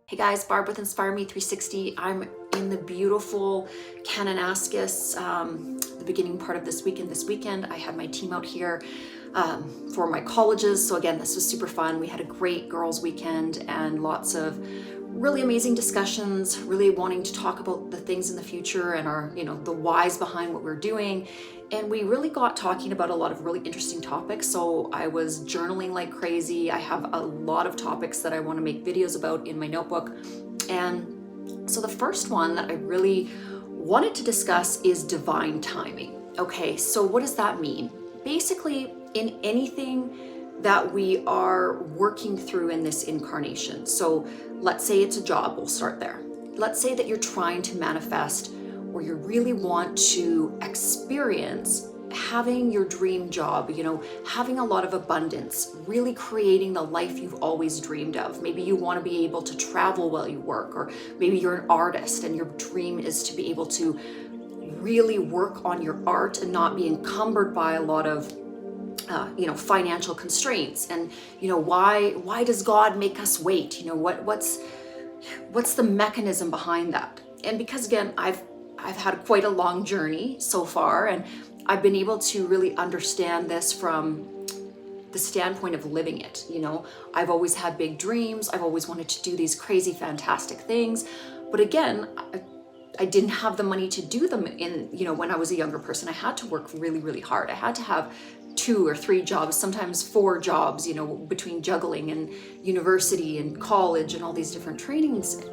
Hey guys, Barb with Inspire Me 360. I'm in the beautiful Kananaskis, the beginning part of this weekend. This weekend, I had my team out here for my colleges. So again, this was super fun. We had a great girls' weekend and lots of really amazing discussions, really wanting to talk about the things in the future and our, the whys behind what we're doing. And we really got talking about a lot of really interesting topics. So I was journaling like crazy. I have a lot of topics that I want to make videos about in my notebook. And so the first one that I really wanted to discuss is divine timing. Okay, so what does that mean? Basically, in anything that we are working through in this incarnation. So let's say it's a job, we'll start there. Let's say that you're trying to manifest or you really want to experience having your dream job, having a lot of abundance, really creating the life you've always dreamed of. Maybe you want to be able to travel while you work, or maybe you're an artist and your dream is to be able to really work on your art and not be encumbered by a lot of financial constraints. And why does God make us wait? What's the mechanism behind that? And because again, I've had quite a long journey so far, and I've been able to really understand this from the standpoint of living it. I've always had big dreams. I've always wanted to do these crazy, fantastic things. But again, I didn't have the money to do them when I was a younger person. I had to work really, really hard. I had to have 2 or 3 jobs, sometimes 4 jobs, between juggling and university and college and all these different trainings,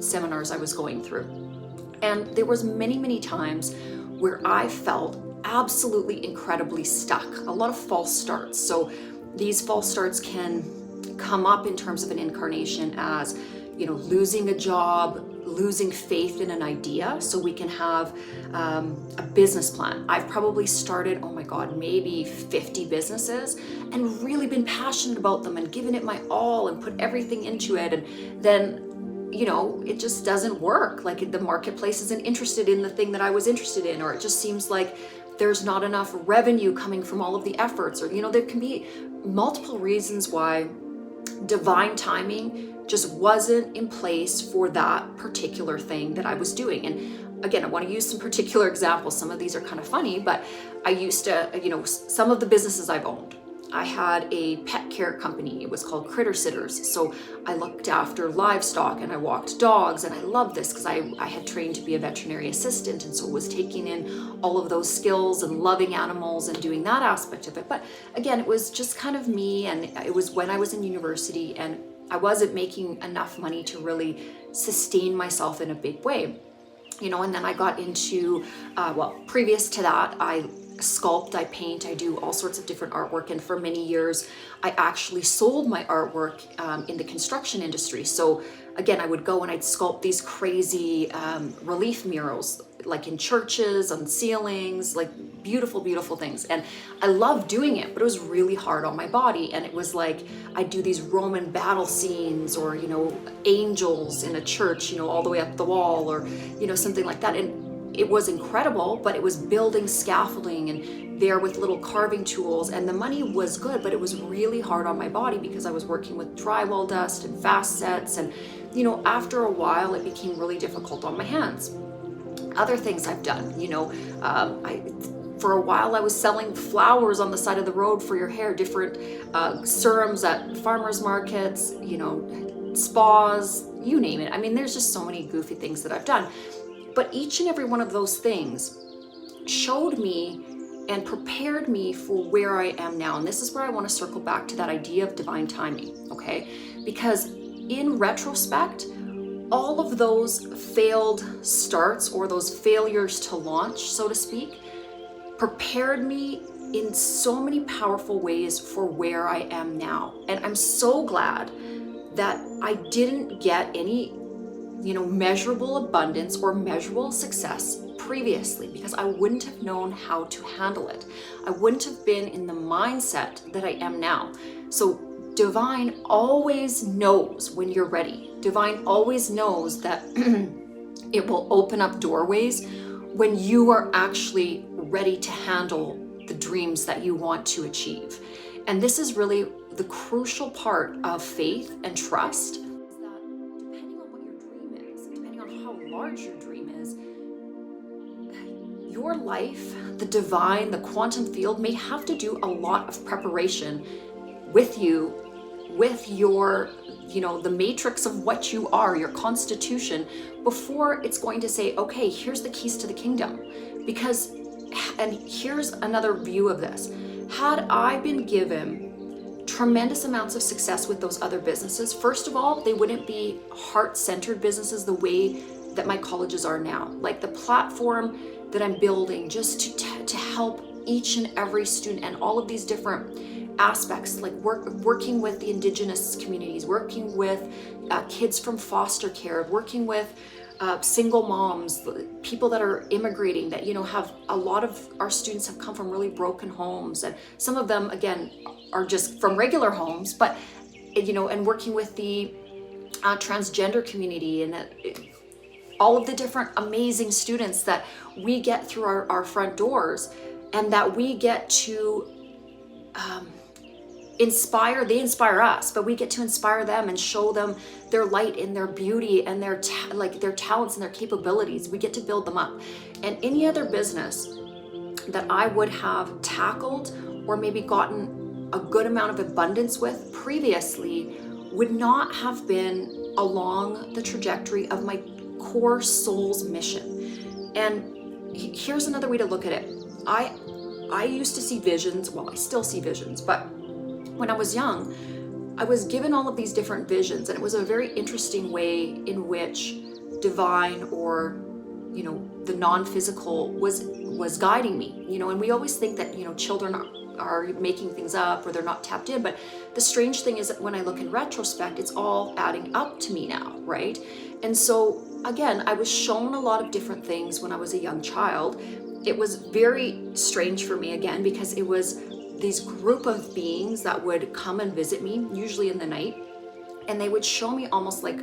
seminars I was going through. And there was many, many times where I felt absolutely incredibly stuck, a lot of false starts. So these false starts can come up in terms of an incarnation as, losing a job, losing faith in an idea. So we can have a business plan. I've probably started, maybe 50 businesses and really been passionate about them and given it my all and put everything into it. And then it just doesn't work. Like the marketplace isn't interested in the thing that I was interested in, or it just seems like there's not enough revenue coming from all of the efforts, or, there can be multiple reasons why divine timing just wasn't in place for that particular thing that I was doing. And again, I want to use some particular examples. Some of these are kind of funny, but I used to, some of the businesses I've owned. I had a pet care company. It was called Critter Sitters. So I looked after livestock and I walked dogs, and I loved this because I had trained to be a veterinary assistant, and so was taking in all of those skills and loving animals and doing that aspect of it. But again, it was just kind of me, and it was when I was in university and I wasn't making enough money to really sustain myself in a big way. And then I got into, previous to that, I sculpt, I paint, I do all sorts of different artwork. And for many years, I actually sold my artwork in the construction industry. So again, I would go and I'd sculpt these crazy relief murals, like in churches, on ceilings, like beautiful, beautiful things. And I loved doing it, but it was really hard on my body. And it was like, I'd do these Roman battle scenes or, angels in a church, all the way up the wall, or, something like that. And it was incredible, but it was building scaffolding and there with little carving tools, and the money was good, but it was really hard on my body because I was working with drywall dust and fast sets. And, after a while, it became really difficult on my hands. Other things I've done, for a while I was selling flowers on the side of the road for your hair, different serums at farmers markets, spas, you name it. I mean, there's just so many goofy things that I've done. But each and every one of those things showed me and prepared me for where I am now. And this is where I want to circle back to that idea of divine timing, okay? Because in retrospect, all of those failed starts or those failures to launch, so to speak, prepared me in so many powerful ways for where I am now. And I'm so glad that I didn't get any measurable abundance or measurable success previously, because I wouldn't have known how to handle it. I wouldn't have been in the mindset that I am now. So divine always knows when you're ready. Divine always knows that it will open up doorways when you are actually ready to handle the dreams that you want to achieve. And this is really the crucial part of faith and trust, is that depending life, the divine, the quantum field may have to do a lot of preparation with you, with your, the matrix of what you are, your constitution, before it's going to say, okay, here's the keys to the kingdom. Because, and here's another view of this, had I been given tremendous amounts of success with those other businesses, first of all, they wouldn't be heart-centered businesses the way that my colleges are now. Like the platform that I'm building just to help each and every student, and all of these different aspects, like working with the indigenous communities, working with kids from foster care, working with single moms, people that are immigrating, that have, a lot of our students have come from really broken homes, and some of them again are just from regular homes, but and working with the transgender community, and all of the different amazing students that we get through our front doors, and that we get to inspire. They inspire us, but we get to inspire them and show them their light and their beauty and their talents and their capabilities. We get to build them up. And any other business that I would have tackled or maybe gotten a good amount of abundance with previously would not have been along the trajectory of my core soul's mission. And here's another way to look at it. I used to see visions, well, I still see visions, but when I was young, I was given all of these different visions, and it was a very interesting way in which divine, or the non-physical was guiding me. And we always think that children are making things up, or they're not tapped in, but the strange thing is that when I look in retrospect, it's all adding up to me now, right? And so again, I was shown a lot of different things when I was a young child. It was very strange for me, again, because it was these group of beings that would come and visit me, usually in the night, and they would show me almost like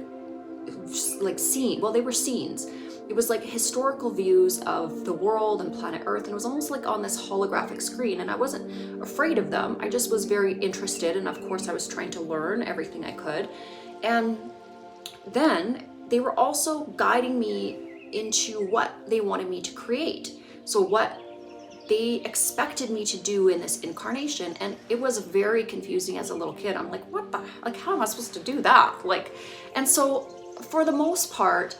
scene. Well, they were scenes. It was like historical views of the world and planet Earth, and it was almost like on this holographic screen. And I wasn't afraid of them. I just was very interested, and of course I was trying to learn everything I could. And then they were also guiding me into what they wanted me to create. So what they expected me to do in this incarnation. And it was very confusing as a little kid. I'm like, what the, like, how am I supposed to do that? And so for the most part,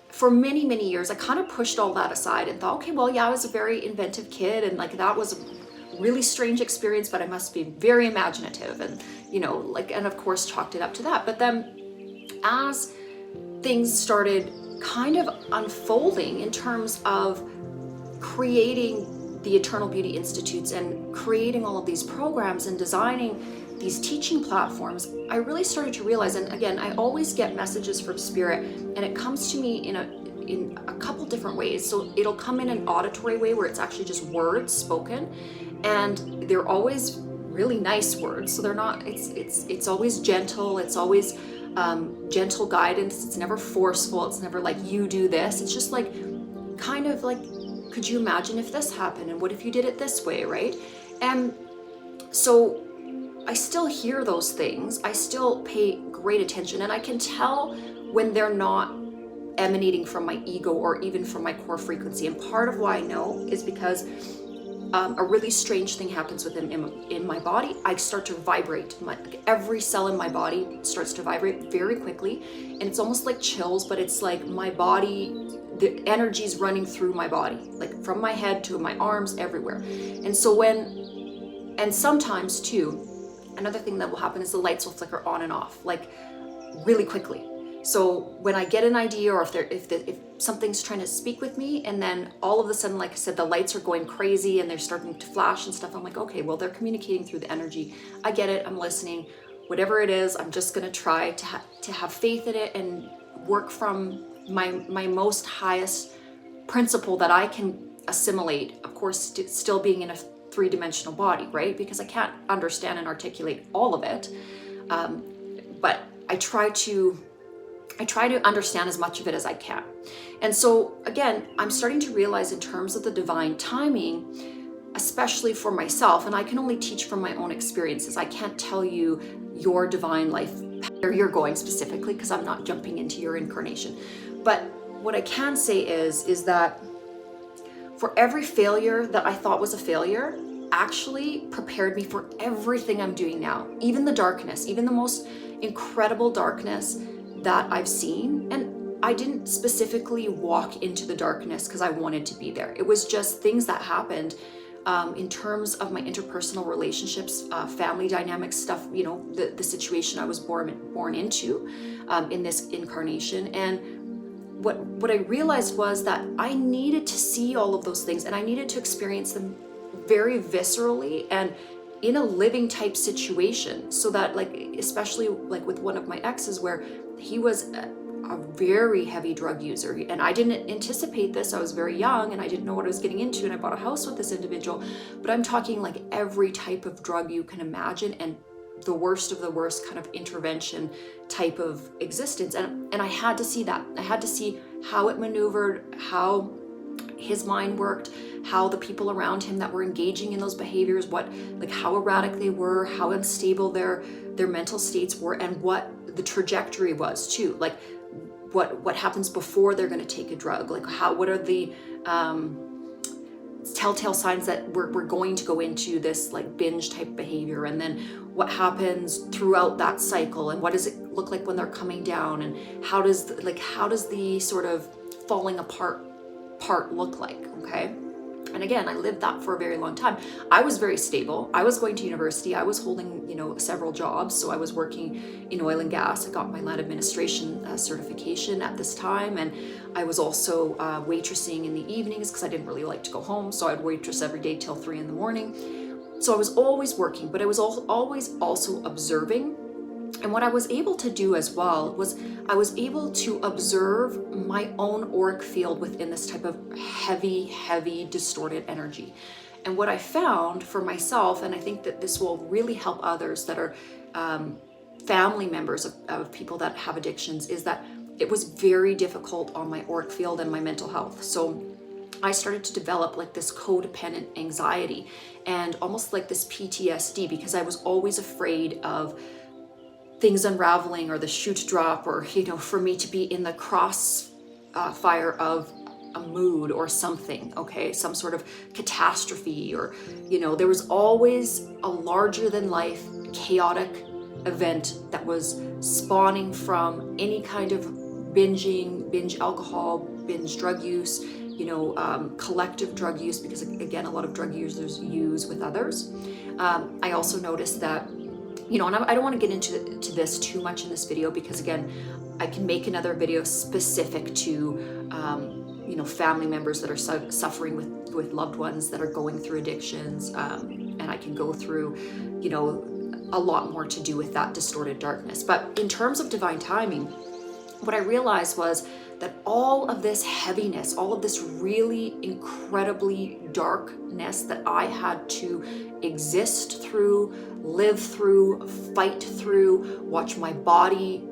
for many, many years, I kind of pushed all that aside and thought, okay, well, yeah, I was a very inventive kid, and that was a really strange experience, but I must be very imaginative, and and of course chalked it up to that. But then as things started kind of unfolding in terms of creating the Eternal Beauty Institutes and creating all of these programs and designing these teaching platforms, I really started to realize, and again, I always get messages from Spirit, and it comes to me in a couple different ways. So it'll come in an auditory way where it's actually just words spoken, and they're always really nice words. So they're not, it's always gentle, it's always gentle guidance, it's never forceful, it's never like, you do this. It's just like, kind of like, could you imagine if this happened, and what if you did it this way, right? And so I still hear those things, I still pay great attention, and I can tell when they're not emanating from my ego or even from my core frequency. And part of why I know is because a really strange thing happens within in my body. I start to vibrate. Every cell in my body starts to vibrate very quickly, and it's almost like chills, but it's like my body, the energy's running through my body, like from my head to my arms, everywhere. And so and sometimes too, another thing that will happen is the lights will flicker on and off, like really quickly. So when I get an idea, or if something's trying to speak with me, and then all of a sudden, like I said, the lights are going crazy and they're starting to flash and stuff, I'm like, okay, well, they're communicating through the energy. I get it, I'm listening. Whatever it is, I'm just gonna try to have faith in it and work from my most highest principle that I can assimilate, of course, still being in a three-dimensional body, right? Because I can't understand and articulate all of it, but I try to understand as much of it as I can. And so again, I'm starting to realize in terms of the divine timing, especially for myself, and I can only teach from my own experiences. I can't tell you your divine life, where you're going specifically, because I'm not jumping into your incarnation. But what I can say is that for every failure that I thought was a failure actually prepared me for everything I'm doing now, even the darkness, even the most incredible darkness that I've seen. And I didn't specifically walk into the darkness because I wanted to be there. It was just things that happened in terms of my interpersonal relationships, family dynamics stuff, you know, the situation I was born into in this incarnation. And what I realized was that I needed to see all of those things, and I needed to experience them very viscerally and in a living type situation, so that, like, especially like with one of my exes, where he was a very heavy drug user, and I didn't anticipate this. I was very young and I didn't know what I was getting into, and I bought a house with this individual, but I'm talking like every type of drug you can imagine, and the worst of the worst kind of intervention type of existence. And I had to see that. I had to see how it maneuvered, how his mind worked, how the people around him that were engaging in those behaviors, how erratic they were, how unstable their mental states were, and what the trajectory was too. Like what happens before they're going to take a drug, like what are the telltale signs that we're going to go into this like binge type behavior, and then what happens throughout that cycle, and what does it look like when they're coming down, and how does the sort of falling apart part look like, okay? And again, I lived that for a very long time. I was very stable. I was going to university. I was holding, several jobs. So I was working in oil and gas. I got my land administration certification at this time. And I was also waitressing in the evenings because I didn't really like to go home. So I'd waitress every day till 3 a.m. So I was always working, but I was always also observing. And what I was able to do as well was I was able to observe my own auric field within this type of heavy, distorted energy. And what I found for myself, and I think that this will really help others that are family members of people that have addictions, is that it was very difficult on my auric field and my mental health. So I started to develop like this codependent anxiety and almost like this PTSD, because I was always afraid of things unraveling, or the shoe to drop, or for me to be in the crossfire of a mood or something, okay, some sort of catastrophe, or there was always a larger than life chaotic event that was spawning from any kind of binge alcohol, binge drug use, collective drug use, because again, a lot of drug users use with others. I also noticed that, and I don't want to get into this too much in this video, because again, I can make another video specific to, family members that are suffering with loved ones that are going through addictions. And I can go through, a lot more to do with that distorted darkness. But in terms of divine timing, what I realized was that all of this heaviness, all of this really incredibly darkness that I had to exist through, live through, fight through, watch my body,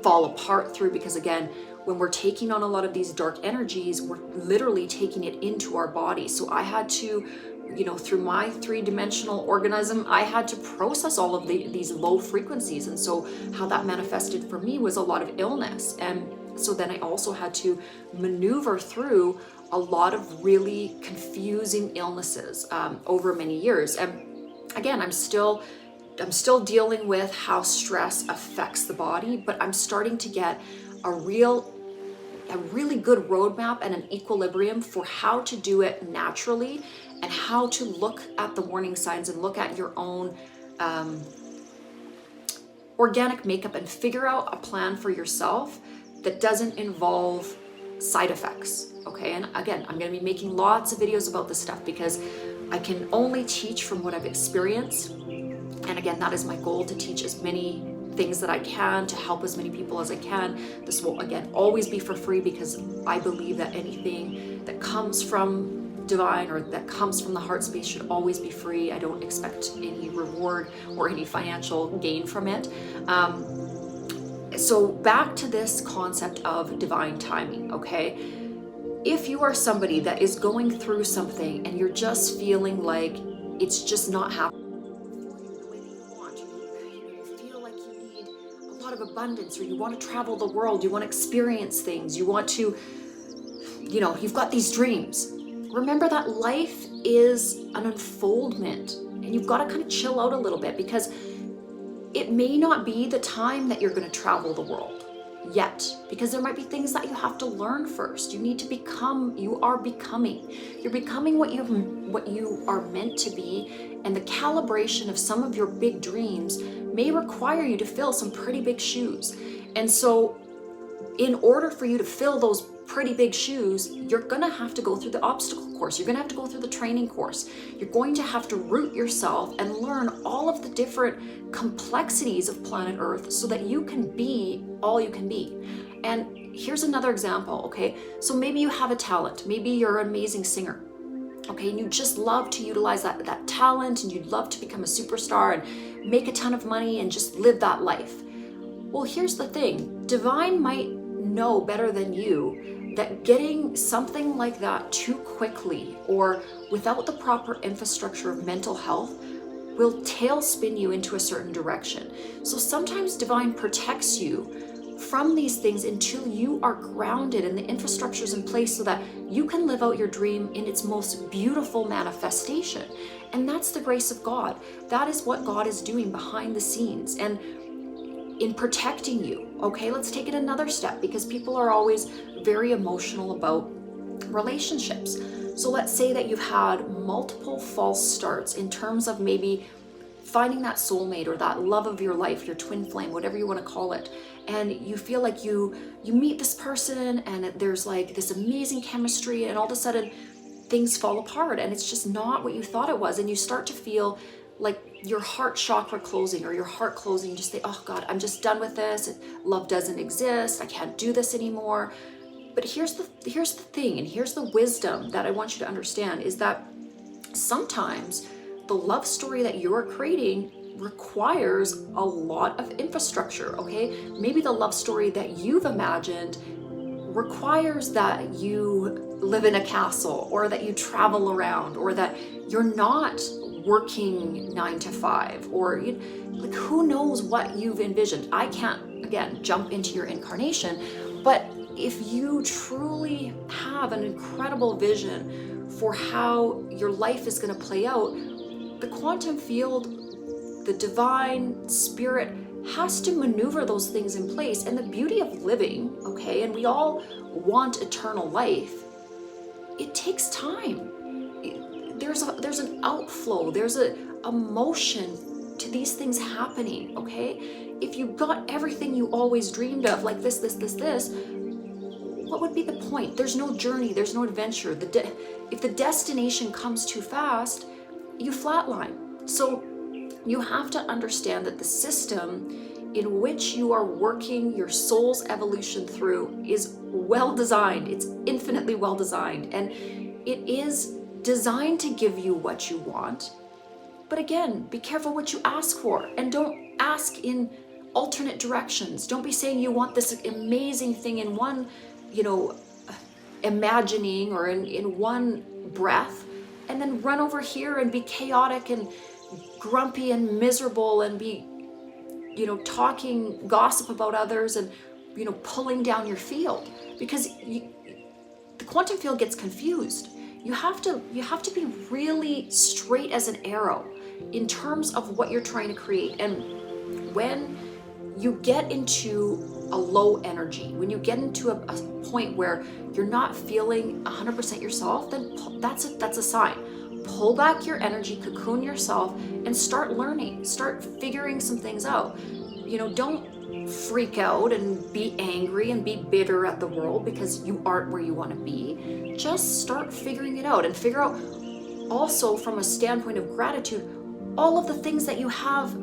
fall apart through, because again, when we're taking on a lot of these dark energies, we're literally taking it into our body. So I had to, through my 3-dimensional organism, I had to process all of these low frequencies. And so how that manifested for me was a lot of illness. And so then I also had to maneuver through a lot of really confusing illnesses over many years. And again, I'm still dealing with how stress affects the body, but I'm starting to get a really good roadmap and an equilibrium for how to do it naturally, and how to look at the warning signs and look at your own organic makeup and figure out a plan for yourself that doesn't involve side effects. Okay, and again, I'm going to be making lots of videos about this stuff, because I can only teach from what I've experienced. And again, that is my goal, to teach as many things that I can, to help as many people as I can. This will again always be for free, because I believe that anything that comes from divine or that comes from the heart space should always be free. I don't expect any reward or any financial gain from it. So back to this concept of divine timing, okay? If you are somebody that is going through something and you're just feeling like it's just not happening the way that you want, you feel like you need a lot of abundance, or you want to travel the world, you want to experience things, you want to you've got these dreams. Remember that life is an unfoldment, and you've got to kind of chill out a little bit, because it may not be the time that you're going to travel the world yet, because there might be things that you have to learn first. You need to become, you're becoming what you are meant to be, and the calibration of some of your big dreams may require you to fill some pretty big shoes. And so in order for you to fill those pretty big shoes, you're gonna have to go through the obstacle course. You're gonna have to go through the training course. You're going to have to root yourself and learn all of the different complexities of planet Earth so that you can be all you can be. And here's another example, okay? So maybe you have a talent. Maybe you're an amazing singer, okay? And you just love to utilize that talent, and you'd love to become a superstar and make a ton of money and just live that life. Well, here's the thing. Divine might know better than you that getting something like that too quickly or without the proper infrastructure of mental health will tailspin you into a certain direction. So sometimes divine protects you from these things until you are grounded and the infrastructure is in place so that you can live out your dream in its most beautiful manifestation. And that's the grace of God. That is what God is doing behind the scenes. And in protecting you, okay, let's take it another step, because people are always very emotional about relationships. So let's say that you've had multiple false starts in terms of maybe finding that soulmate or that love of your life, your twin flame, whatever you want to call it. And you feel like you meet this person and there's like this amazing chemistry, and all of a sudden things fall apart and it's just not what you thought it was. And you start to feel like your heart chakra closing or your heart closing. You just say, oh God, I'm just done with this. Love doesn't exist. I can't do this anymore. But here's the thing, and here's the wisdom that I want you to understand, is that sometimes the love story that you are creating requires a lot of infrastructure, okay? Maybe the love story that you've imagined requires that you live in a castle, or that you travel around, or that you're not working 9 to 5, or like who knows what you've envisioned. I can't, again, jump into your incarnation, but if you truly have an incredible vision for how your life is going to play out, the quantum field, the divine spirit has to maneuver those things in place. And the beauty of living, okay, and we all want eternal life, it takes time. There's an outflow, there's a motion to these things happening, okay? If you got everything you always dreamed of, like this, what would be the point? There's no journey, there's no adventure. If the destination comes too fast, you flatline. So you have to understand that the system in which you are working your soul's evolution through is well designed. It's infinitely well designed, and it is designed to give you what you want. But again, be careful what you ask for, and don't ask in alternate directions. Don't be saying you want this amazing thing in one, imagining or in one breath, and then run over here and be chaotic and grumpy and miserable and be, talking gossip about others and, pulling down your field, because the quantum field gets confused. You have to be really straight as an arrow in terms of what you're trying to create. And when you get into a low energy, when you get into a point where you're not feeling 100% yourself, then that's a sign. Pull back your energy, cocoon yourself, and start learning, start figuring some things out. Don't freak out and be angry and be bitter at the world because you aren't where you want to be. Just start figuring it out, and figure out also from a standpoint of gratitude all of the things that you have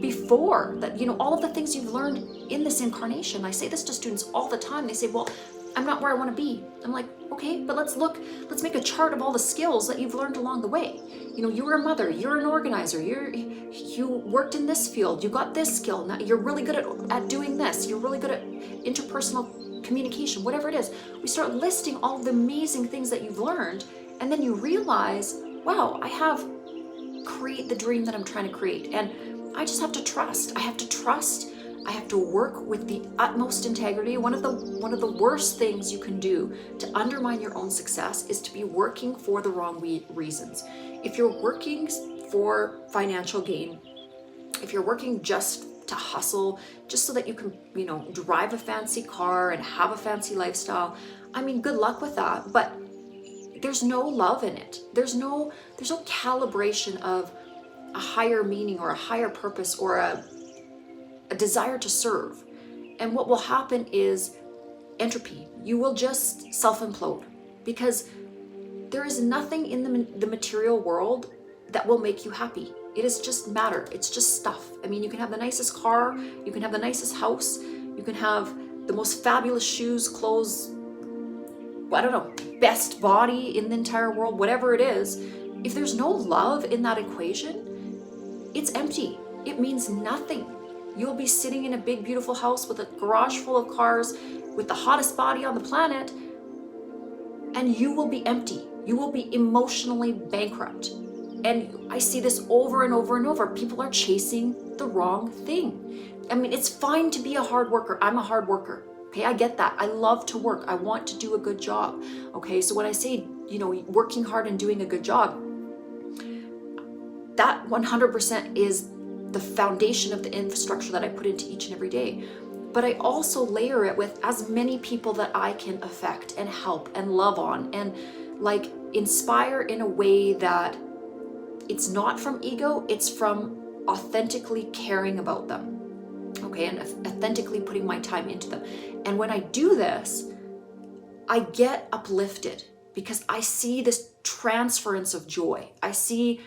before, that all of the things you've learned in this incarnation. I say this to students all the time. They say, well, I'm not where I want to be. I'm like, okay, but let's make a chart of all the skills that you've learned along the way. You were a mother, you're an organizer, you worked in this field, you got this skill, now you're really good at doing this, you're really good at interpersonal communication, whatever it is. We start listing all the amazing things that you've learned, and then you realize, wow, I have create the dream that I'm trying to create. And I just have to trust. I have to trust I have to work with the utmost integrity. One of the worst things you can do to undermine your own success is to be working for the wrong reasons. If you're working for financial gain, if you're working just to hustle, just so that you can, drive a fancy car and have a fancy lifestyle, I mean, good luck with that. But there's no love in it. There's no calibration of a higher meaning or a higher purpose or a desire to serve. And what will happen is entropy. You will just self-implode, because there is nothing in the material world that will make you happy. It is just matter. It's just stuff. I mean, you can have the nicest car, you can have the nicest house, you can have the most fabulous shoes, clothes, I don't know, best body in the entire world, whatever it is. If there's no love in that equation, it's empty. It means nothing. You'll be sitting in a big, beautiful house with a garage full of cars, with the hottest body on the planet, and you will be empty. You will be emotionally bankrupt. And I see this over and over and over. People are chasing the wrong thing. I mean, it's fine to be a hard worker. I'm a hard worker. Okay, I get that. I love to work. I want to do a good job. Okay, so when I say, working hard and doing a good job, that 100% is the foundation of the infrastructure that I put into each and every day. But I also layer it with as many people that I can affect and help and love on and inspire in a way that it's not from ego, it's from authentically caring about them. Okay, and authentically putting my time into them. And when I do this, I get uplifted because I see this transference of joy. I see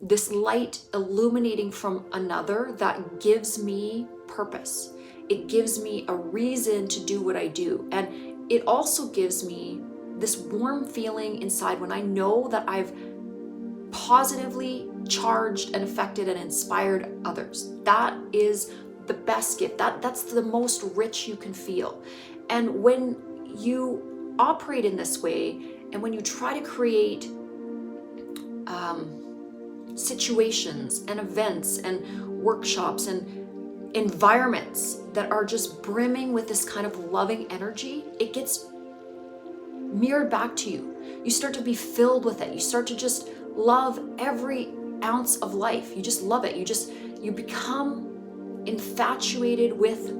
this light illuminating from another that gives me purpose. It gives me a reason to do what I do. And it also gives me this warm feeling inside when I know that I've positively charged and affected and inspired others. That is the best gift. That's the most rich you can feel. And when you operate in this way, and when you try to create situations and events and workshops and environments that are just brimming with this kind of loving energy, it gets mirrored back to you. You start to be filled with it. You start to just love every ounce of life. You just love it. You become infatuated with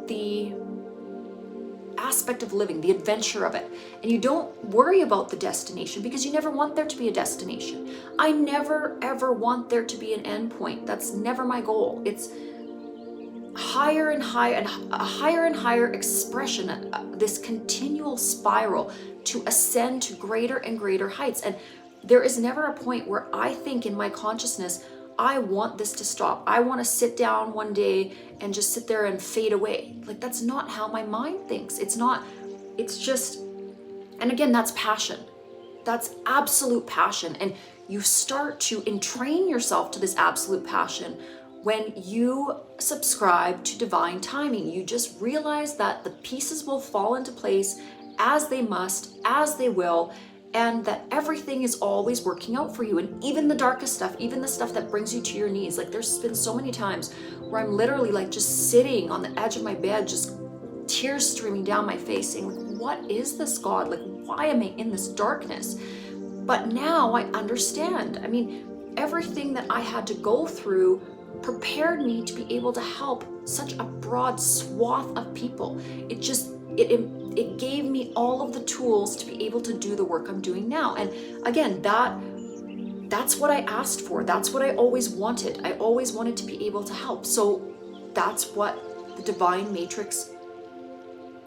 the aspect of living, the adventure of it. And you don't worry about the destination because you never want there to be a destination. I never ever want there to be an end point. That's never my goal. It's higher and higher and a higher and higher expression, this continual spiral to ascend to greater and greater heights. And there is never a point where I think in my consciousness, I want this to stop. I want to sit down one day and just sit there and fade away. That's not how my mind thinks. It's just, and again, that's passion. That's absolute passion. And you start to entrain yourself to this absolute passion when you subscribe to divine timing. You just realize that the pieces will fall into place as they must, as they will, and that everything is always working out for you. And even the darkest stuff, even the stuff that brings you to your knees, there's been so many times where I'm literally just sitting on the edge of my bed, just tears streaming down my face, saying, what is this, God? Why am I in this darkness? But now I understand. I mean, everything that I had to go through prepared me to be able to help such a broad swath of people. It gave me all of the tools to be able to do the work I'm doing now. And again, that's what I asked for. That's what I always wanted. I always wanted to be able to help. So that's what the divine matrix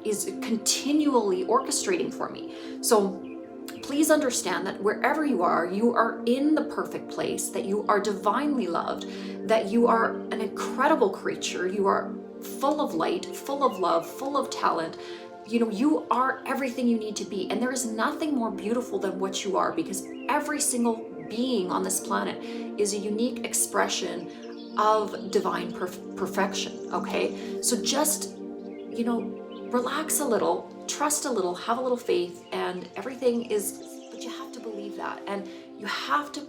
is continually orchestrating for me. So please understand that wherever you are in the perfect place, that you are divinely loved, that you are an incredible creature. You are full of light, full of love, full of talent. You are everything you need to be. And there is nothing more beautiful than what you are, because every single being on this planet is a unique expression of divine perfection. Okay? So just, relax a little, trust a little, have a little faith, and everything is, but you have to believe that. And you have to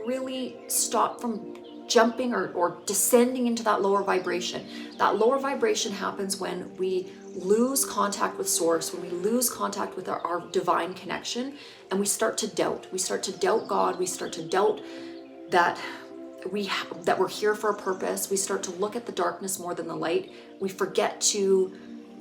really stop from jumping or descending into that lower vibration. That lower vibration happens when we lose contact with source, when we lose contact with our divine connection, and we start to doubt. We start to doubt God. We start to doubt that we're here for a purpose. We start to look at the darkness more than the light. We forget to,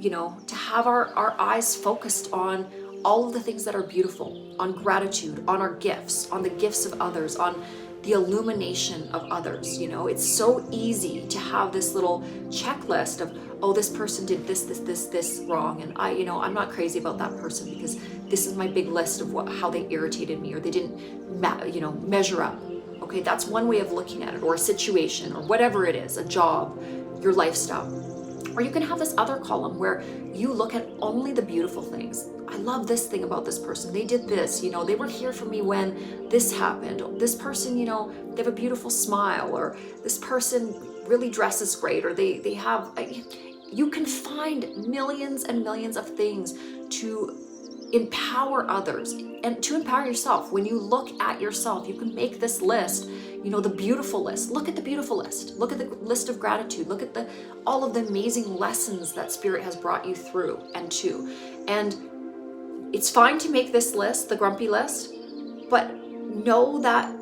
to have our eyes focused on all of the things that are beautiful, on gratitude, on our gifts, on the gifts of others, on the illumination of others. It's so easy to have this little checklist of, oh, this person did this wrong, and I'm not crazy about that person because this is my big list of how they irritated me, or they didn't measure up. Okay, that's one way of looking at it, or a situation, or whatever it is, a job, your lifestyle. Or you can have this other column where you look at only the beautiful things. I love this thing about this person. They did this, they were here for me when this happened. This person, they have a beautiful smile, or this person really dresses great, or they have, you can find millions and millions of things to empower others and to empower yourself. When you look at yourself, you can make this list, the beautiful list. Look at the beautiful list. Look at the list of gratitude. Look at all of the amazing lessons that Spirit has brought you through and to. And it's fine to make this list, the grumpy list, but know that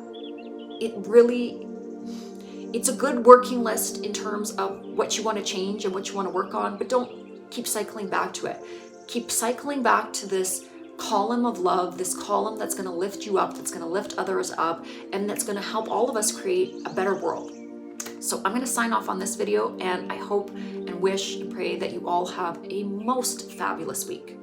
it's a good working list in terms of what you want to change and what you want to work on, but don't keep cycling back to it. Keep cycling back to this column of love, this column that's going to lift you up, that's going to lift others up, and that's going to help all of us create a better world. So I'm going to sign off on this video, and I hope and wish and pray that you all have a most fabulous week.